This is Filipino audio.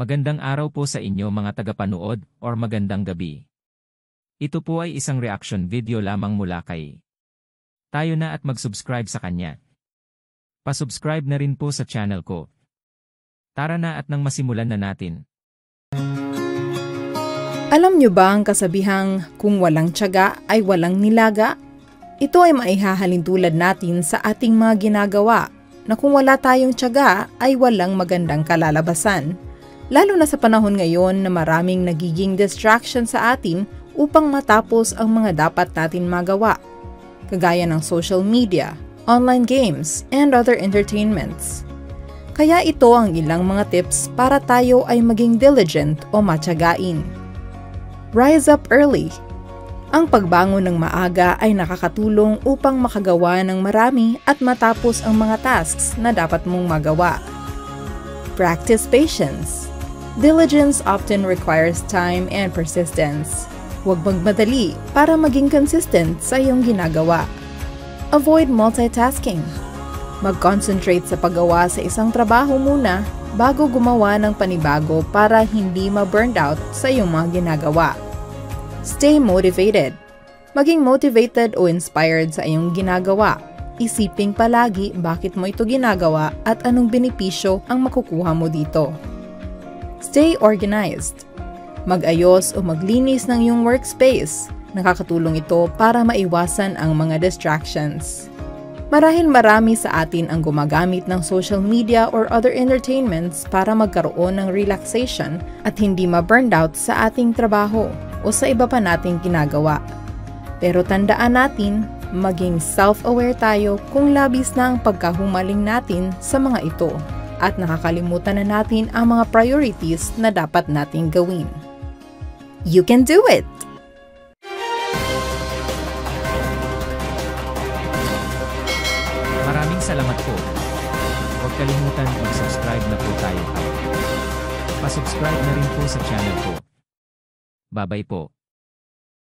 Magandang araw po sa inyo mga tagapanood or magandang gabi. Ito po ay isang reaction video lamang mula kay Tayo na at mag-subscribe sa kanya. Pa-subscribe na rin po sa channel ko. Tara na at nang masimulan na natin. Alam niyo ba ang kasabihang kung walang tiyaga ay walang nilaga? Ito ay maihahalin tulad natin sa ating mga ginagawa na kung wala tayong tiyaga ay walang magandang kalalabasan. Lalo na sa panahon ngayon na maraming nagiging distraction sa atin upang matapos ang mga dapat natin magawa, kagaya ng social media, online games, and other entertainments. Kaya ito ang ilang mga tips para tayo ay maging diligent o matyagain. Rise up early. Ang pagbangon ng maaga ay nakakatulong upang makagawa ng marami at matapos ang mga tasks na dapat mong magawa. Practice patience. Diligence often requires time and persistence. Huwag magmadali para maging consistent sa iyong ginagawa. Avoid multitasking. Mag-concentrate sa paggawa sa isang trabaho muna bago gumawa ng panibago para hindi ma-burned out sa iyong mga ginagawa. Stay motivated. Maging motivated o inspired sa iyong ginagawa. Isipin palagi bakit mo ito ginagawa at anong benepisyo ang makukuha mo dito. Stay organized. Mag-ayos o maglinis ng iyong workspace. Nakakatulong ito para maiwasan ang mga distractions. Marahil marami sa atin ang gumagamit ng social media or other entertainments para magkaroon ng relaxation at hindi ma-burned out sa ating trabaho o sa iba pa nating ginagawa. Pero tandaan natin, maging self-aware tayo kung labis na ang pagkahumaling natin sa mga ito. At nakakalimutan na natin ang mga priorities na dapat nating gawin. You can do it! Maraming salamat po. Huwag kalimutan mag-subscribe na po tayo. Pa-subscribe na rin po sa channel ko. Bye-bye po.